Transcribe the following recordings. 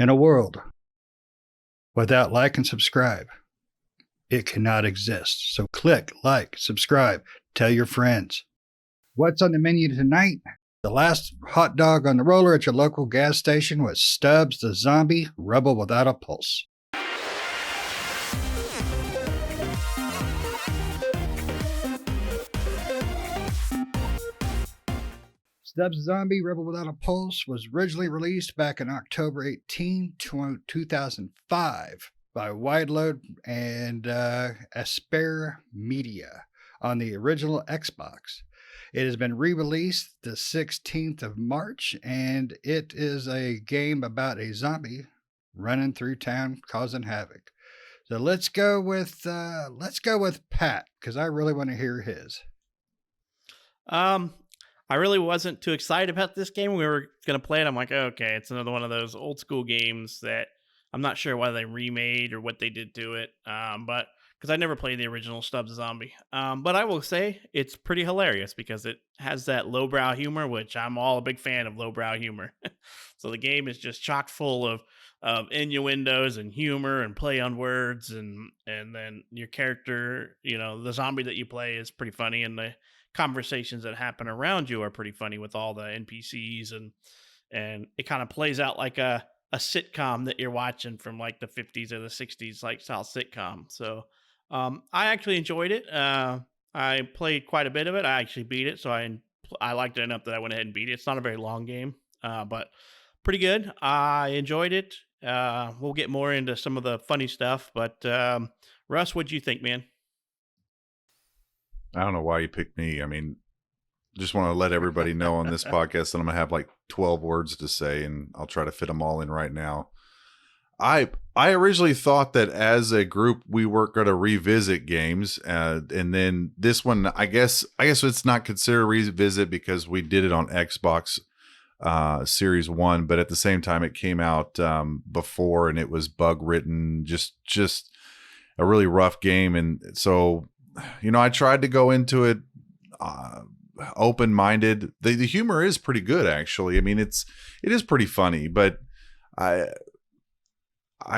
In a world without like and subscribe, it cannot exist. So click, like, subscribe, tell your friends. What's on the menu tonight? The last hot dog on the roller at your local gas station was Stubbs the Zombie, Rebel Without a Pulse. Stubbs the Zombie, Rebel Without a Pulse was originally released back in October 18, 2005 by Wideload and Aspyr Media on the original Xbox. It has been re-released the 16th of March, and it is a game about a zombie running through town causing havoc. So let's go with Pat, because I really want to hear his. I really wasn't too excited about this game. We were going to play it. I'm like, okay, it's another one of those old school games that I'm not sure why they remade or what they did to it. But because I never played the original Stubbs the Zombie. But I will say it's pretty hilarious because it has that lowbrow humor, which I'm all a big fan of lowbrow humor. So the game is just chock full of innuendos and humor and play on words, and then your character, the zombie that you play is pretty funny, and the conversations that happen around you are pretty funny with all the NPCs, and it kind of plays out like a sitcom that you're watching from like the 50s or the 60s, like style sitcom. So I actually enjoyed it. I played quite a bit of it. I actually beat it, so I liked it enough that I went ahead and beat it. It's not a very long game, but pretty good. I enjoyed it. We'll get more into some of the funny stuff, but Russ, what'd you think, man? I don't know why you picked me. I mean, just want to let everybody know on this podcast that I'm going to have like 12 words to say, and I'll try to fit them all in right now. I originally thought that as a group we weren't going to revisit games, and then this one, I guess it's not considered a revisit because we did it on Xbox Series 1, but at the same time it came out before, and it was bug ridden, just a really rough game. And so, I tried to go into it open-minded. The humor is pretty good, actually. I mean, it is pretty funny, but I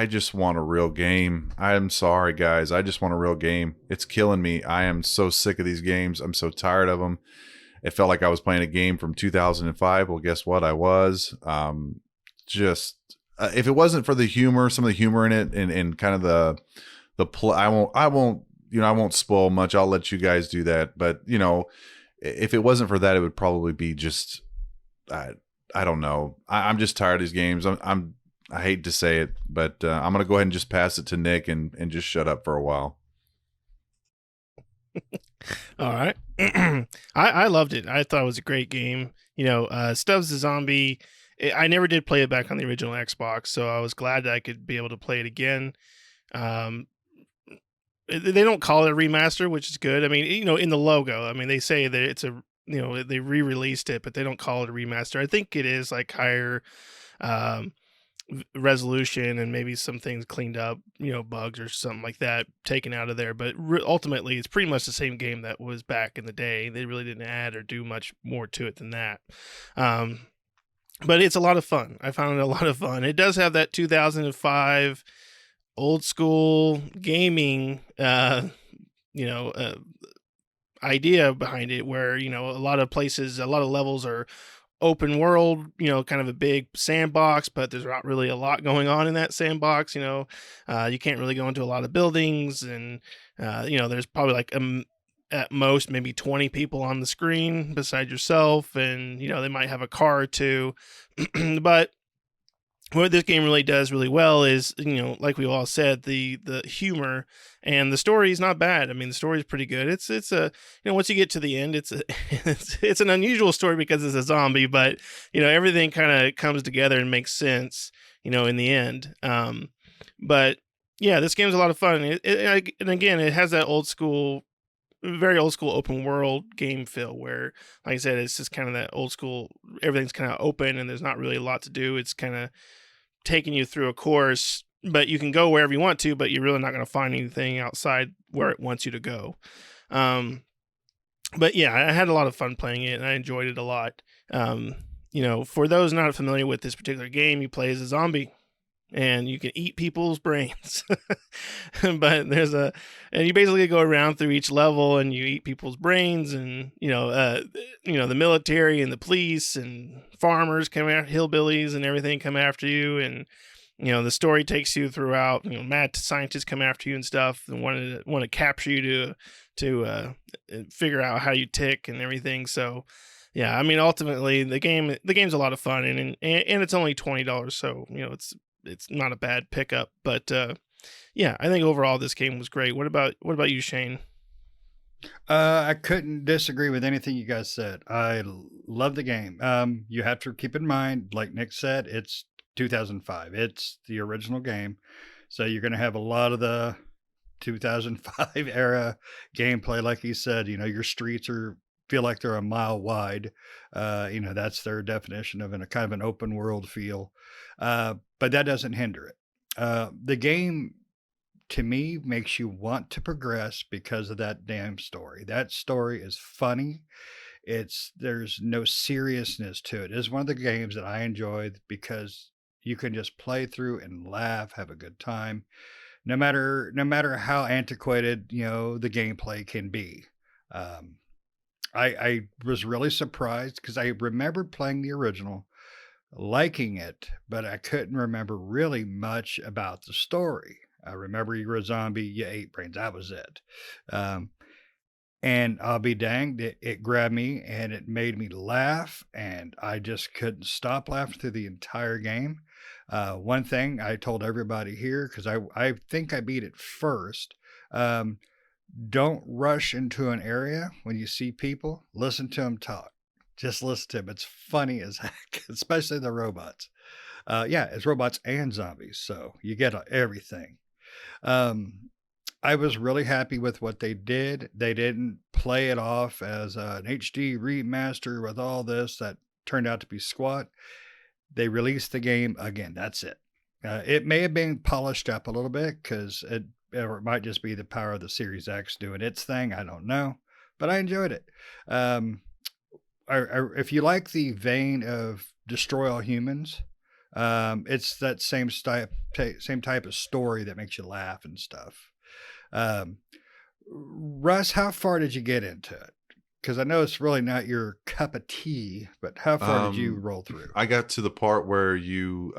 just want a real game. I am sorry, guys. I just want a real game. It's killing me. I am so sick of these games. I'm so tired of them. It felt like I was playing a game from 2005. Well, guess what? I was. If it wasn't for the humor, some of the humor in it, and kind of the play, I won't spoil much. I'll let you guys do that. But if it wasn't for that, it would probably be just, I don't know. I'm just tired of these games. I hate to say it, but I'm going to go ahead and just pass it to Nick and just shut up for a while. All right. I loved it. I thought it was a great game. Stubbs the Zombie, I never did play it back on the original Xbox, so I was glad that I could be able to play it again. They don't call it a remaster, which is good. I mean, in the logo, I mean, they say that it's they re-released it, but they don't call it a remaster. I think it is like higher resolution and maybe some things cleaned up, bugs or something like that taken out of there. But ultimately, it's pretty much the same game that was back in the day. They really didn't add or do much more to it than that. But it's a lot of fun. I found it a lot of fun. It does have that 2005 old school gaming, idea behind it, where a lot of levels are open world, kind of a big sandbox, but there's not really a lot going on in that sandbox. You can't really go into a lot of buildings, and there's probably like at most maybe 20 people on the screen beside yourself, and they might have a car or two. But what this game really does really well is, like we all said, the humor, and the story is not bad. I mean, the story is pretty good. It's a, once you get to the end, it's it's an unusual story because it's a zombie, but everything kind of comes together and makes sense, in the end. But yeah, this game's a lot of fun. And again, it has that very old school open world game feel where, like I said, it's just kind of that old school, everything's kind of open and there's not really a lot to do. It's kind of taking you through a course, but you can go wherever you want to, but you're really not going to find anything outside where it wants you to go. But yeah, I had a lot of fun playing it and I enjoyed it a lot. For those not familiar with this particular game, you play as a zombie. and you can eat people's brains. But and you basically go around through each level and you eat people's brains, and the military and the police and farmers come after, hillbillies and everything come after you, and the story takes you throughout. Mad scientists come after you and stuff, and want to capture you to figure out how you tick and everything. So, yeah, I mean, ultimately, the game's a lot of fun, and it's only $20, so it's not a bad pickup. But yeah, I think overall this game was great. What about you, Shane? I couldn't disagree with anything you guys said. I love the game. You have to keep in mind, like Nick said, it's 2005. It's the original game, so you're going to have a lot of the 2005 era gameplay. Like he said, your streets feel like they're a mile wide. That's their definition of a kind of an open world feel. But that doesn't hinder it. The game, to me, makes you want to progress because of that damn story. That story is funny. There's no seriousness to it. It's one of the games that I enjoy because you can just play through and laugh, have a good time, no matter how antiquated the gameplay can be. I was really surprised because I remembered playing the original, liking it, but I couldn't remember really much about the story. I remember you were a zombie, you ate brains. That was it. And I'll be danged, it grabbed me and it made me laugh, and I just couldn't stop laughing through the entire game. One thing I told everybody here, because I think I beat it first, don't rush into an area when you see people. Listen to them talk. Just listen to them. It's funny as heck, especially the robots. Yeah, it's robots and zombies, so you get everything. I was really happy with what they did. They didn't play it off as an HD remaster with all this that turned out to be squat. They released the game again. That's it. It may have been polished up a little bit because or it might just be the power of the Series X doing its thing. I don't know, but I enjoyed it. If you like the vein of Destroy All Humans, it's that same type of story that makes you laugh and stuff. Russ, how far did you get into it? Because I know it's really not your cup of tea, but how far did you roll through? I got to the part where you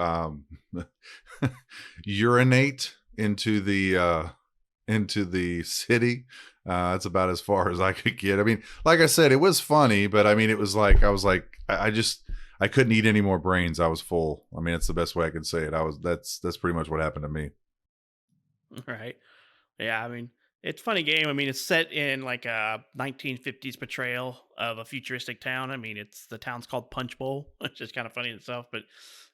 urinate into the city. That's about as far as I could get. I mean, like I said, it was funny, but I mean, it was like I couldn't eat any more brains. I was full. I mean, it's the best way I could say it. That's pretty much what happened to me. Right. Yeah, I mean, it's a funny game. I mean, it's set in like a 1950s portrayal of a futuristic town. I mean, the town's called Punch Bowl, which is kind of funny in itself, but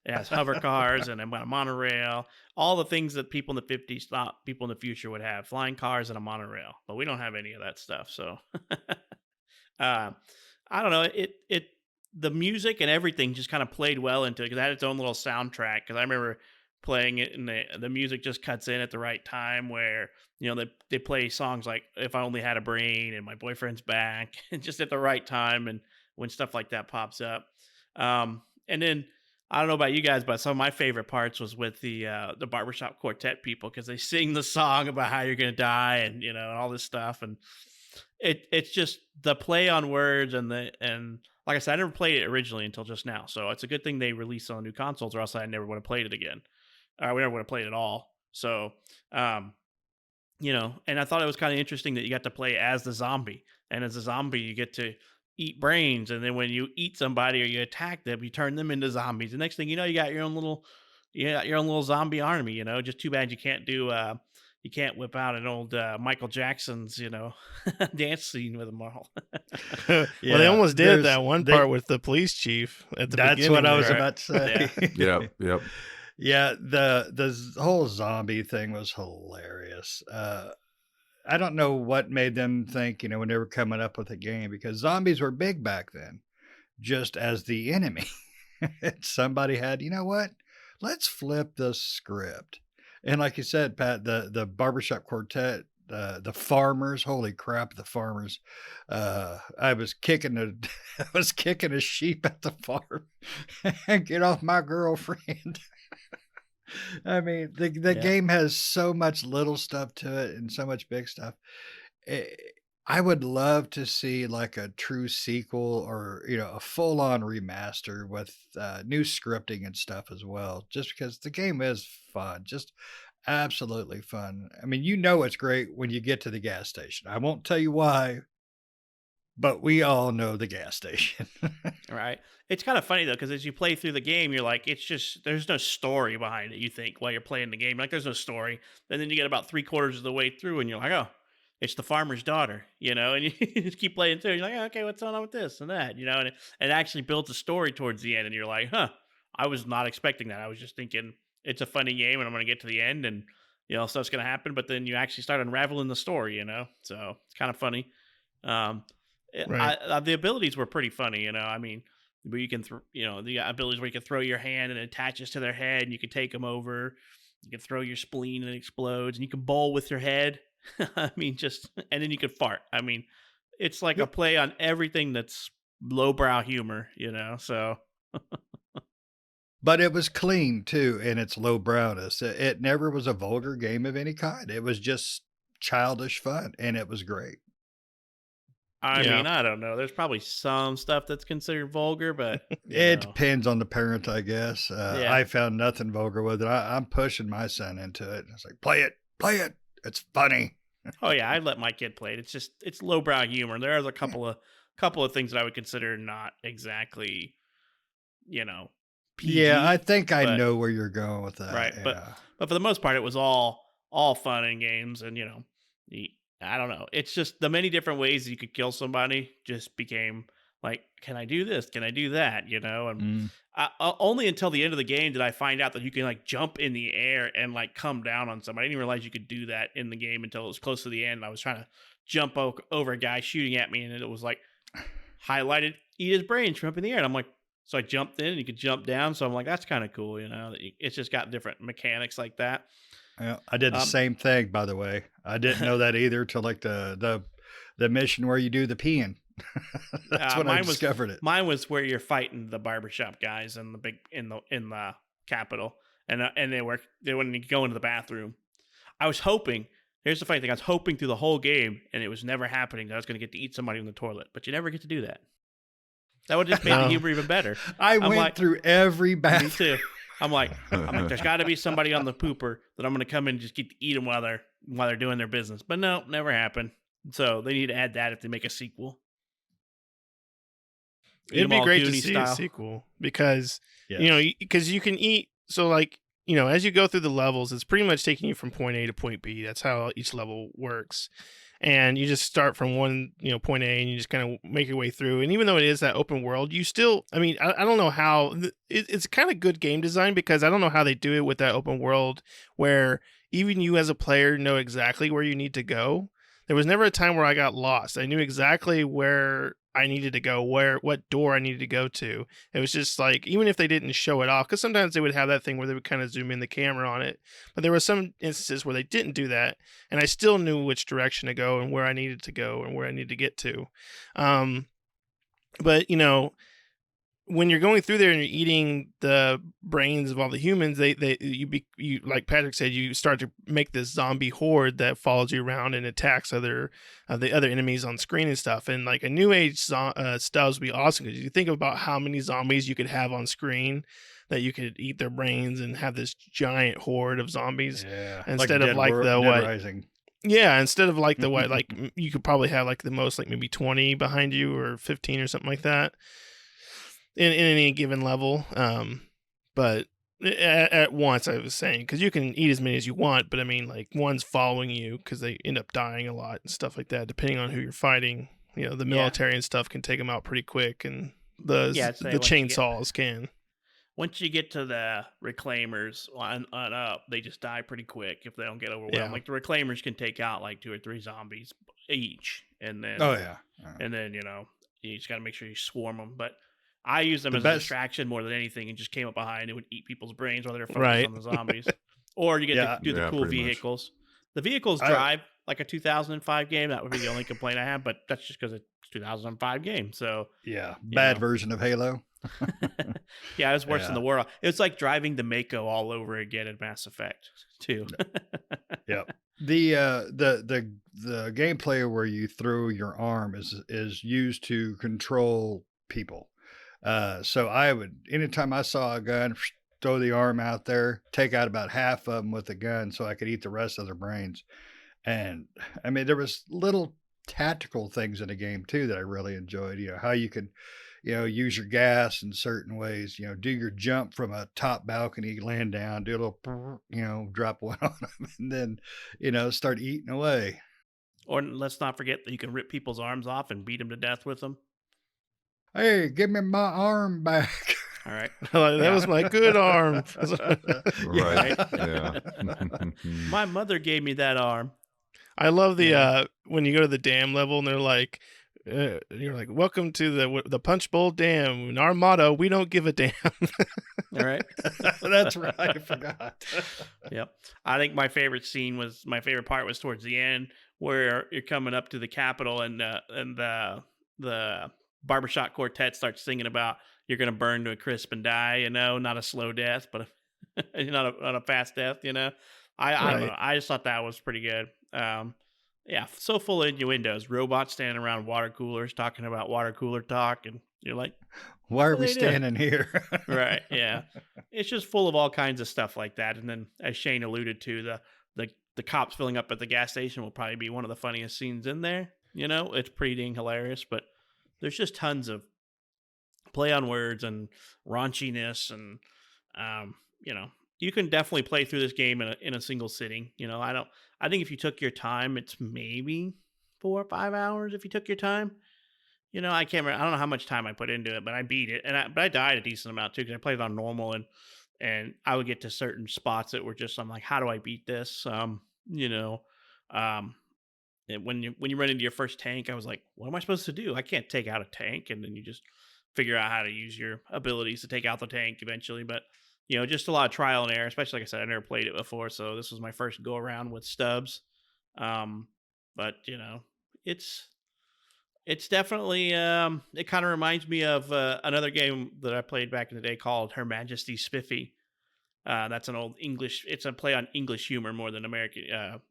it has hover cars and a monorail, all the things that people in the 50s thought people in the future would have, flying cars and a monorail, but we don't have any of that stuff. So I don't know. The music and everything just kind of played well into it because it had its own little soundtrack. Because I remember playing it and the music just cuts in at the right time where they play songs like If I Only Had a Brain and My Boyfriend's Back, and just at the right time and when stuff like that pops up. And then I don't know about you guys, but some of my favorite parts was with the barbershop quartet people because they sing the song about how you're gonna die and all this stuff, and it's just the play on words and like I said, I never played it originally until just now, so it's a good thing they released on new consoles, or else I never would have played it again. We never would have played it at all. So, and I thought it was kind of interesting that you got to play as the zombie, and as a zombie, you get to eat brains, and then when you eat somebody or you attack them, you turn them into zombies. The next thing you know, you got your own little zombie army. Just too bad you can't whip out an old Michael Jackson's dance scene with them all. Well, they almost did that one part with the police chief at the beginning. That's what I was about to say. Yeah. Yep. Yeah, the whole zombie thing was hilarious. I don't know what made them think, when they were coming up with a game, because zombies were big back then, just as the enemy. Somebody had, what? Let's flip the script. And like you said, Pat, the barbershop quartet, the farmers, holy crap, the farmers. I was kicking a sheep at the farm. Get off my girlfriend. I mean, the Yeah. game has so much little stuff to it and so much big stuff. Eh, I would love to see like a true sequel or a full on remaster with new scripting and stuff as well. Just because the game is fun, just absolutely fun. I mean, it's great when you get to the gas station. I won't tell you why, but we all know the gas station. Right. It's kind of funny though, because as you play through the game, you're like, it's just there's no story behind it. You think while you're playing the game, like there's no story, and then you get about 3/4 of the way through, and you're like, oh, it's the farmer's daughter, and you just keep playing through. You're like, okay, what's going on with this and that, and it actually builds a story towards the end, and you're like, huh, I was not expecting that. I was just thinking it's a funny game, and I'm going to get to the end, and stuff's going to happen, but then you actually start unraveling the story, so it's kind of funny. Um, Right. the abilities were pretty funny, I mean, where you can, the abilities where you can throw your hand and it attaches to their head, and you can take them over. You can throw your spleen and it explodes, and you can bowl with your head. I mean, and then you can fart. I mean, it's like a play on everything that's lowbrow humor, So But it was clean too in its low browness. It never was a vulgar game of any kind. It was just childish fun, and it was great. I Yeah. mean, I don't know. There's probably some stuff that's considered vulgar, but It depends on the parent, I guess. Yeah. I found nothing vulgar with it. I'm pushing my son into it. It's like, play it. It's funny. Oh yeah, I'd let my kid play it. It's lowbrow humor. There's a couple of things that I would consider not exactly, PG. Yeah, I think I but- know where you're going with that. Right, Yeah. but for the most part, it was all fun and games, and I don't know. It's just the many different ways that you could kill somebody just became like, can I do this? Can I do that? And Mm. only until the end of the game did I find out that you can like jump in the air and like come down on somebody. I didn't realize you could do that in the game until it was close to the end. I was trying to jump over a guy shooting at me, and it was like highlighted, eat his brains from up in the air. And I'm like, so I jumped in, and you could jump down. So I'm like, that's kind of cool, It's just got different mechanics like that. Yeah, I did the same thing, by the way. I didn't know that either till like the mission where you do the peeing. That's when I discovered it. Mine was where you're fighting the barbershop guys in the Capitol, and they when you go into the bathroom. I was hoping. Here's the funny thing: I was hoping through the whole game, and it was never happening, that I was going to get to eat somebody in the toilet. But you never get to do that. That would just make the humor even better. I went through every Me bathroom. too. I'm like, there's got to be somebody on the pooper that I'm going to come in and just get to eat them while they're doing their business. But no, never happened. So they need to add that if they make a sequel. It'd be great to see a sequel because, because you can eat. So like, as you go through the levels, it's pretty much taking you from point A to point B. That's how each level works. And you just start from one, point A, and you just kind of make your way through. And even though it is that open world, you still, I mean, I don't know how, it's kind of good game design because I don't know how they do it with that open world where even you as a player know exactly where you need to go. There was never a time where I got lost. I knew exactly where I needed to go, what door I needed to go to. It was just like, even if they didn't show it off, because sometimes they would have that thing where they would kind of zoom in the camera on it. But there were some instances where they didn't do that, and I still knew which direction to go and where I needed to go and where I needed to get to. But when you're going through there and you're eating the brains of all the humans, you like Patrick said, you start to make this zombie horde that follows you around and attacks the other enemies on screen and stuff. And like a new age Stubbs would be awesome because you think about how many zombies you could have on screen that you could eat their brains and have this giant horde of zombies. Yeah, instead of like the Dead what? Rising. Yeah, instead of like the what? Like you could probably have like the most like maybe 20 behind you or 15 or something like that. In any given level, but at once I was saying, because you can eat as many as you want, but I mean like one's following you because they end up dying a lot and stuff like that, depending on who you're fighting. The military and stuff can take them out pretty quick, and the chainsaws can. Once you get to the reclaimers on up, they just die pretty quick if they don't get overwhelmed. Yeah. Like the reclaimers can take out like 2 or 3 zombies each, and then and then you just got to make sure you swarm them, but. I use them as a distraction more than anything, and just came up behind and would eat people's brains while they're focused on the zombies. Or you get to do the cool vehicles. Much. The vehicles drive like a 2005 game. That would be the only complaint I have, but that's just because it's a 2005 game. So bad version of Halo. Yeah, it was worse than Yeah. the Warlock. It was like driving the Mako all over again in Mass Effect too. Yep. The gameplay where you throw your arm is used to control people. So I would, anytime I saw a gun, throw the arm out there, take out about half of them with the gun, so I could eat the rest of their brains. And I mean, there was little tactical things in the game too that I really enjoyed. You know, how you could, use your gas in certain ways. You know, do your jump from a top balcony, land down, do a little, drop one on them, and then, start eating away. Or let's not forget that you can rip people's arms off and beat them to death with them. Hey, give me my arm back. All right. That was my good arm. Right. Right? Yeah. My mother gave me that arm. I love the Yeah. when you go to the dam level and they're like, you're like, welcome to the Punch Bowl Dam. And our motto, we don't give a damn. All right. That's right. I forgot. Yep. I think my favorite part was towards the end where you're coming up to the Capitol and the barbershop quartet starts singing about you're gonna burn to a crisp and die, not a slow death, but not a fast death, I don't know. Right. I just thought that was pretty good. Yeah, so full of innuendos. Robots standing around water coolers talking about water cooler talk, and you're like, Why are what are we they doing? standing here? Right, yeah. It's just full of all kinds of stuff like that. And then, as Shane alluded to, the cops filling up at the gas station will probably be one of the funniest scenes in there. It's pretty dang hilarious, but there's just tons of play on words and raunchiness, and you can definitely play through this game in a single sitting. I think if you took your time, it's maybe 4 or 5 hours if you took your time. I can't remember. I don't know how much time I put into it, but I beat it, but I died a decent amount too because I played it on normal, and I would get to certain spots that were just, I'm like, how do I beat this? And when you run into your first tank, I was like, what am I supposed to do? I can't take out a tank, and then you just figure out how to use your abilities to take out the tank eventually. But just a lot of trial and error. Especially, like I said, I never played it before, so this was my first go around with Stubbs. But it's definitely it kind of reminds me of another game that I played back in the day called Her Majesty's Spiffy. That's an old English. It's a play on English humor more than American,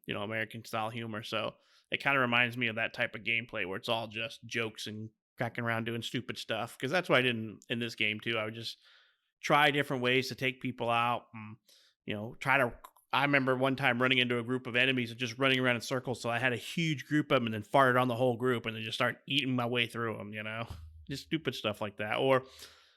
American style humor. So it kind of reminds me of that type of gameplay where it's all just jokes and cracking around doing stupid stuff. Because that's what I did in this game too. I would just try different ways to take people out, and try to. I remember one time running into a group of enemies and just running around in circles. So I had a huge group of them and then fired on the whole group and then just start eating my way through them. Just stupid stuff like that. Or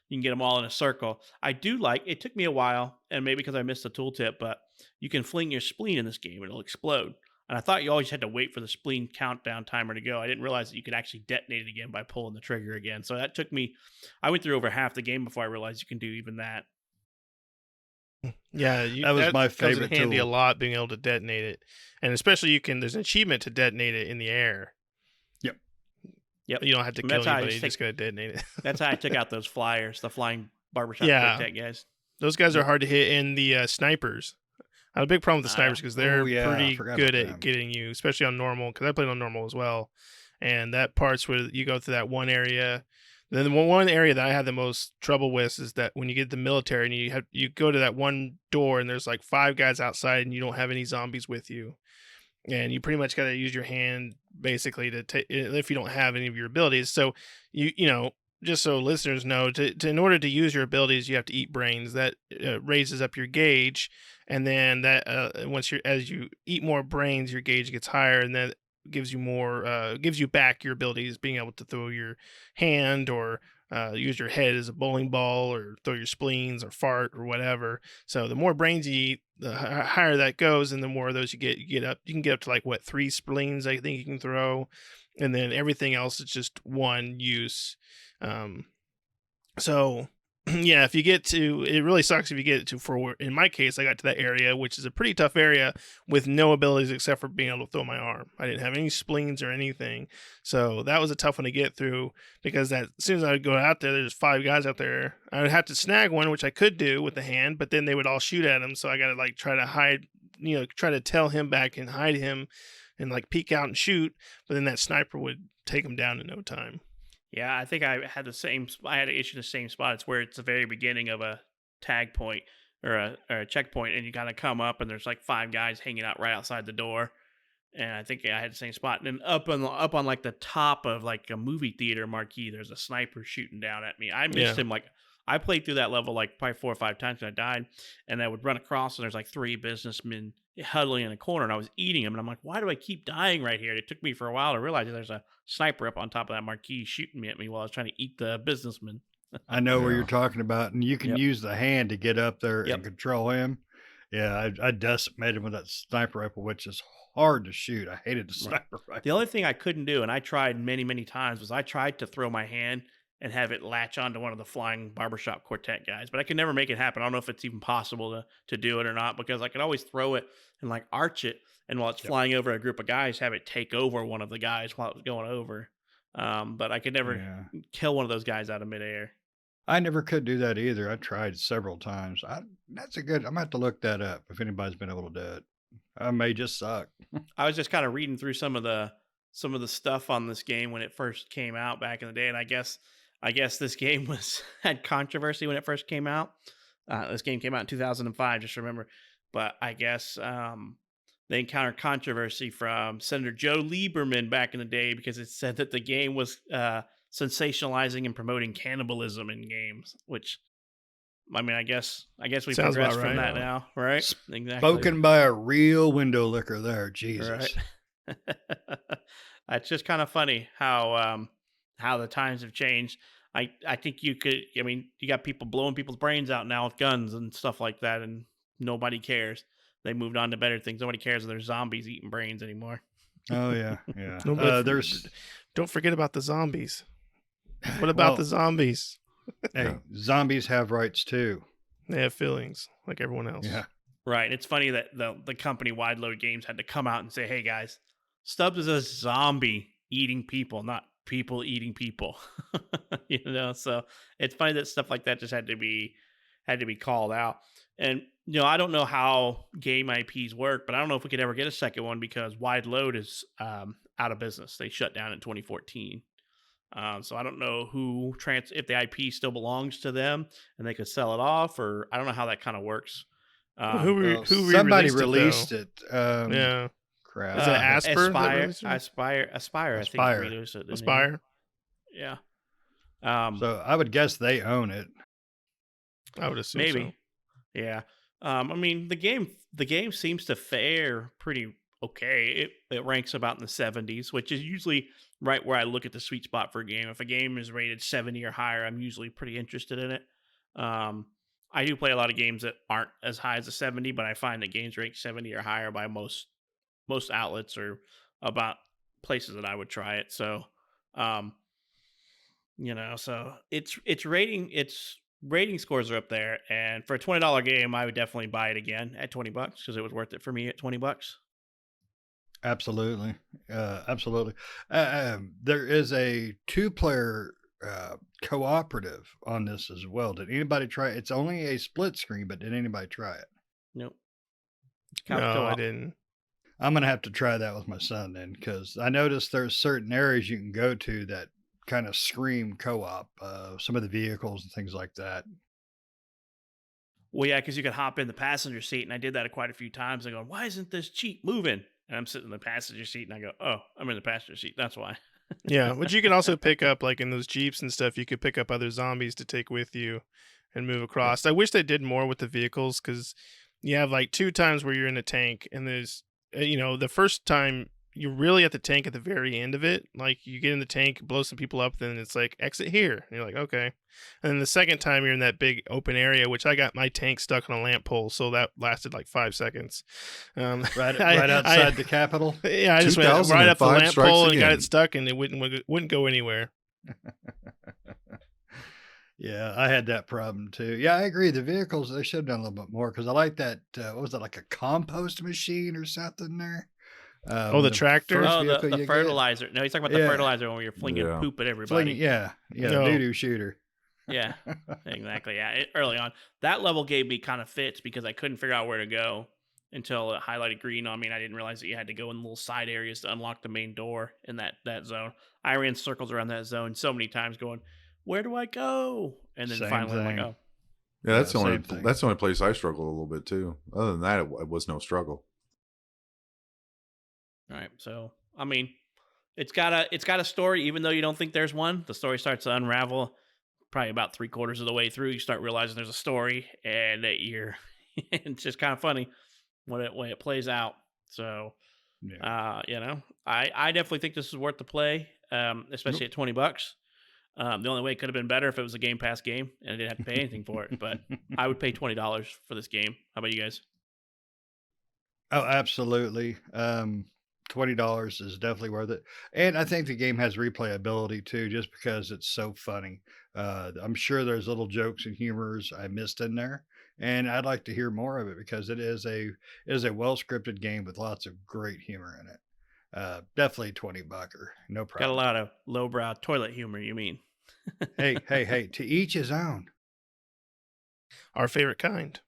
you can get them all in a circle. I do like, it took me a while, and maybe because I missed the tooltip, but you can fling your spleen in this game and it'll explode. And I thought you always had to wait for the spleen countdown timer to go. I didn't realize that you could actually detonate it again by pulling the trigger again. So that took me, I went through over half the game before I realized you can do even that. Yeah, That was my comes favorite in handy tool. a lot, being able to detonate it, and especially there's an achievement to detonate it in the air. Yep. You don't have to And kill that's how I anybody; just you just gotta detonate it. That's how I took out those flyers, the flying barbershop Yeah. quartet guys. Those guys are Yep. hard to hit, and the snipers. I have a big problem with the snipers because they're Oh, yeah, I pretty forgot good about at them. getting you, especially on normal. Because I played on normal as well, and that part's where you go through that one area. Then the one area that I had the most trouble with is that when you get the military and you go to that one door and there's like 5 guys outside and you don't have any zombies with you, and you pretty much got to use your hand basically to take if you don't have any of your abilities. So just so listeners know, in order to use your abilities, you have to eat brains. That raises up your gauge, and then that as you eat more brains, your gauge gets higher, and that gives you back your abilities, being able to throw your hand or use your head as a bowling ball, or throw your spleens or fart or whatever. So the more brains you eat, the higher that goes, and the more of those you get up. You can get up to like 3 spleens, I think you can throw, and then everything else is just one use. So yeah, if you get to, it really sucks if you get to, in my case, I got to that area, which is a pretty tough area with no abilities except for being able to throw my arm. I didn't have any spleens or anything. So that was a tough one to get through, because as soon as I would go out there, there's 5 guys out there. I would have to snag one, which I could do with the hand, but then they would all shoot at him. So I got to try to hide, try to tell him back and hide him and peek out and shoot. But then that sniper would take him down in no time. Yeah, I think I had the same. I had to issue the same spot. It's where it's the very beginning of a tag point or a checkpoint, and you kind of come up, and there's like 5 guys hanging out right outside the door. And I think I had the same spot. And then up on like the top of like a movie theater marquee, there's a sniper shooting down at me. I missed Yeah. him. Like I played through that level like probably 4 or 5 times, and I died. And I would run across, and there's like 3 businessmen huddling in a corner, and I was eating them. And I'm like, why do I keep dying right here? It took me for a while to realize that there's a sniper up on top of that marquee shooting me at me while I was trying to eat the businessman. I know where Yeah. you're talking about, and you can Yep. use the hand to get up there Yep. and control him. Yeah, I decimated him with that sniper rifle, which is hard to shoot. I hated the Right. sniper rifle. The only thing I couldn't do, and I tried many, many times, was I tried to throw my hand and have it latch onto one of the flying barbershop quartet guys, but I could never make it happen. I don't know if it's even possible to do it or not, because I could always throw it and like arch it, and while it's Yep. flying over a group of guys, have it take over one of the guys while it was going over. But I could never Yeah. kill one of those guys out of midair. I never could do that either. I tried several times. That's a good. I'm gonna have to look that up if anybody's been able to do it. I may just suck. I was just kind of reading through some of the stuff on this game when it first came out back in the day, and I guess this game had controversy when it first came out. This game came out in 2005, just remember. But I guess they encountered controversy from Senator Joe Lieberman back in the day because it said that the game was sensationalizing and promoting cannibalism in games. Which, I mean, I guess we Sounds about progressed from right. that now, right? Exactly. Spoken by a real window licker there. Jesus. Right. It's just kind of funny how the times have changed. I think you could. I mean, you got people blowing people's brains out now with guns and stuff like that, and nobody cares. They moved on to better things. Nobody cares if there's zombies eating brains anymore. Oh yeah, yeah. No, but There's don't forget about the zombies. What about well, the zombies? hey, Yeah. zombies have rights too. They have feelings like everyone else. Yeah. Right. It's funny that the company Wideload Games had to come out and say, "Hey guys, Stubbs is a zombie eating people, not people eating people." So it's funny that stuff like that just had to be called out. And I don't know how game IPs work, but I don't know if we could ever get a second one because Wideload is out of business. They shut down in 2014. So I don't know if the IP still belongs to them and they could sell it off, or I don't know how that kind of works. Well, Who somebody released released it. Yeah. Crap. Is it Aspyr that released it? Aspyr, I think Aspyr. released it. didn't they? Aspyr? Yeah. So I would guess they own it. I would assume Maybe. so. Yeah. I mean, the game seems to fare pretty okay. It ranks about in the 70s, which is usually right where I look at the sweet spot for a game. If a game is rated 70 or higher, I'm usually pretty interested in it. I do play a lot of games that aren't as high as a 70, but I find that games ranked 70 or higher by most outlets or about places that I would try it. So, so its rating scores are up there, and for a $20 game, I would definitely buy it again at $20 because it was worth it for me at $20. Absolutely. Absolutely. There is a 2-player cooperative on this as well. Did anybody try it? It's only a split screen, but did anybody try it? Nope. No, I Co-op. didn't. I'm going to have to try that with my son then, because I noticed there's certain areas you can go to that kind of scream co-op, some of the vehicles and things like that. Well, yeah, because you could hop in the passenger seat, and I did that quite a few times. I go, why isn't this Jeep moving? And I'm sitting in the passenger seat, and I go, oh, I'm in the passenger seat. That's why. Yeah, but you can also pick up, like in those Jeeps and stuff, you could pick up other zombies to take with you and move across. I wish they did more with the vehicles, because you have like 2 times where you're in a tank, and there's, the first time you're really at the tank at the very end of it. Like you get in the tank, blow some people up, then it's like exit here. And you're like, okay. And then the second time you're in that big open area, which I got my tank stuck on a lamp pole, so that lasted like 5 seconds. Right outside the Capitol. Yeah, I just went right up the 2005 lamp strikes pole and got again. it stuck, and it wouldn't go anywhere. Yeah, I had that problem too. Yeah, I agree. The vehicles, they should have done a little bit more, because I like that. What was it, like a compost machine or something there? Oh, the tractor? first Oh, vehicle the you get. fertilizer. No, he's talking about the Yeah. fertilizer when you're flinging Yeah. poop at Fling- everybody. yeah, No. doo-doo shooter. Yeah, exactly. Yeah, early on, that level gave me kind of fits because I couldn't figure out where to go. until it highlighted green on me, and I didn't realize that you had to go in little side areas to unlock the main door in that zone. I ran circles around that zone so many times, going, "Where do I go?" And then Same finally, I'm like, thing. "Oh, Yeah, that's the only same thing. that's the only place I struggled a little bit too. Other than that, it was no struggle. all right." So, I mean, it's got a story, even though you don't think there's one. The story starts to unravel probably about 3/4 of the way through. You start realizing there's a story, and that you're it's just kind of funny when it plays out. So, Yeah. I definitely think this is worth the play, especially at $20. The only way it could have been better if it was a Game Pass game and I didn't have to pay anything for it. But I would pay $20 for this game. How about you guys? Oh, absolutely. $20 is definitely worth it. And I think the game has replayability too, just because it's so funny. I'm sure there's little jokes and humors I missed in there. And I'd like to hear more of it because it is a well scripted game with lots of great humor in it. Definitely 20 bucker, no Got a problem. lot of lowbrow toilet humor, you mean? Hey, to each his own. Our favorite kind.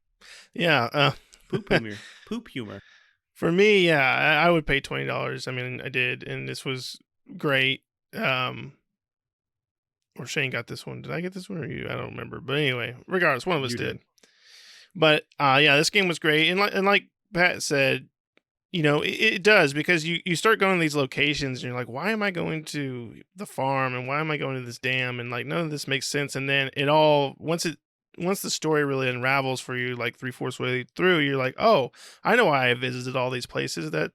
Yeah. Poop humor. Poop humor. For me, yeah, I would pay $20. I mean, I did, and this was great. Or Shane got this one. Did I get this one or you? I don't remember. But anyway, regardless, one of us You did. did. But yeah, this game was great, and like Pat said, it does, because you start going to these locations and you're like, why am I going to the farm and why am I going to this dam, and like none of this makes sense. And then it all once the story really unravels for you, like 3/4 way through, you're like, oh, I know why I visited all these places. That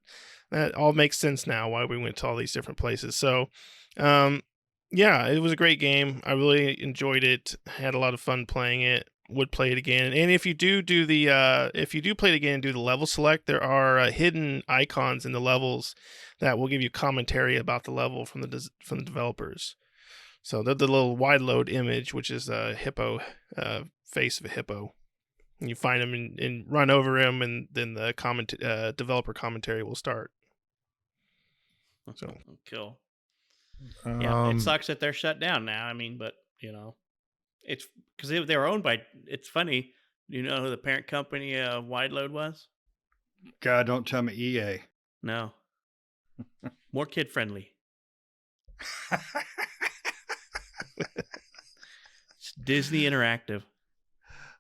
all makes sense now, why we went to all these different places. So, yeah, it was a great game. I really enjoyed it. Had a lot of fun playing it. Would play it again. And if you do play it again and do the level select, there are hidden icons in the levels that will give you commentary about the level from the developers. So the little Wideload image, which is a hippo, face of a hippo. And you find him and run over him, and then the developer commentary will start. So Cool. Yeah, it Um, sucks that they're shut down now. I mean, but it's because they were owned by. It's funny. Do you know who the parent company of Wideload was? God, don't tell me E EA. No, more kid friendly. It's Disney Interactive.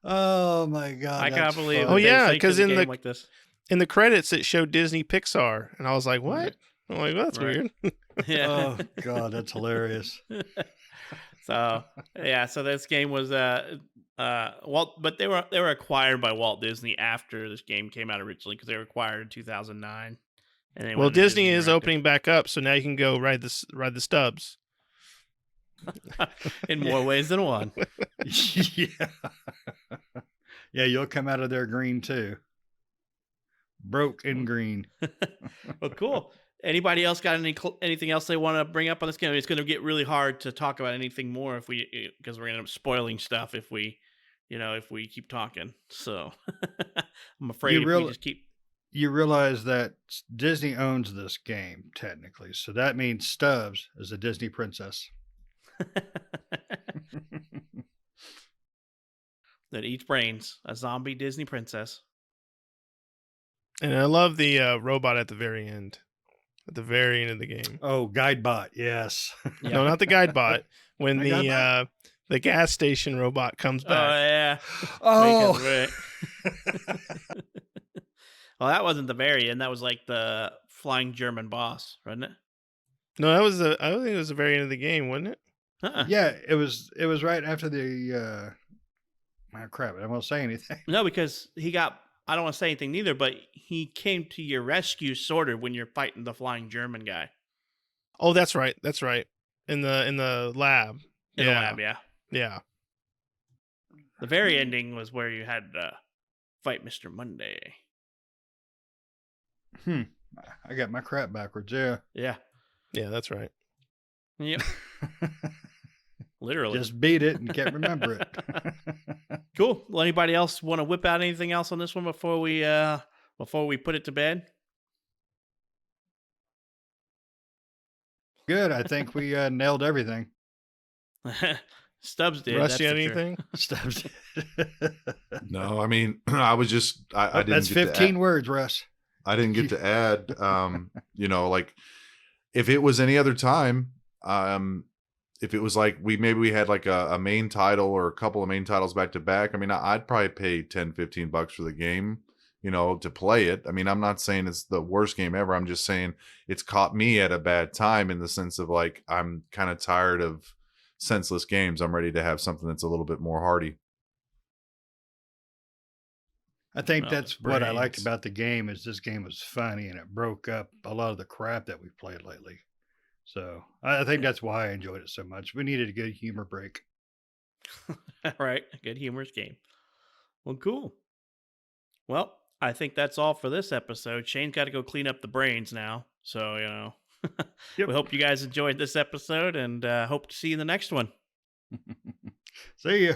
Oh my God. I can't that's believe. funny. Oh, yeah, because 'cause in game the- like this. in the credits it showed Disney Pixar, and I was like, what? I'm like, well, that's Right. weird. Yeah. Oh God, that's hilarious. So yeah, so this game was Walt, but they were acquired by Walt Disney after this game came out originally, because they were acquired in 2009. And they Well, went into Disney is Interactive. opening back up, so now you can go ride the Stubbs. in more ways than one. Yeah. Yeah, you'll come out of there green too. Broke in green. Well, cool. Anybody else got anything else they want to bring up on this game? It's going to get really hard to talk about anything more because we're going to end up spoiling stuff if we keep talking. So I'm afraid if we just keep. You realize that Disney owns this game technically, so that means Stubbs is a Disney princess. That eats brains, a zombie Disney princess. And I love the robot at the very end. At the very end of the game. Oh, Guidebot, yes. Yeah. No, not the guide bot. When The Guidebot? the gas station robot comes Oh back. yeah. Oh, Right. Well, that wasn't the very end. That was like the flying German boss, wasn't it? No, I don't think it was the very end of the game, wasn't it? Uh-uh. yeah. It was right after the. Oh, crap! I won't say anything. No, because he got. I don't want to say anything neither, but he came to your rescue sort of when you're fighting the flying German guy Oh, that's right. That's right. In the lab. in the lab. Yeah. Yeah. The very ending was where you had to fight Mr. Monday. I got my crap backwards. Yeah. Yeah. Yeah, that's right. Yep. Literally. Just beat it and can't remember it. Cool. Well, anybody else want to whip out anything else on this one before we put it to bed? Good. I think we nailed everything. Stubbs did. Russ, That's you had for sure. anything? Stubbs. No, I mean, I didn't. That's get to 15 words, Russ. I didn't get to add. Like if it was any other time, if it was like we had like a main title or a couple of main titles back to back, I mean, I'd probably pay $10-15 for the game, to play it. I mean, I'm not saying it's the worst game ever. I'm just saying it's caught me at a bad time in the sense of like, I'm kind of tired of senseless games. I'm ready to have something that's a little bit more hardy. I think Well, that's what I liked brains. about the game is this game was funny and it broke up a lot of the crap that we've played lately. So I think that's why I enjoyed it so much. We needed a good humor break. All right. A good humorous game. Well, cool. Well, I think that's all for this episode. Shane's got to go clean up the brains now. So, Yep. we hope you guys enjoyed this episode and hope to see you in the next one. See ya.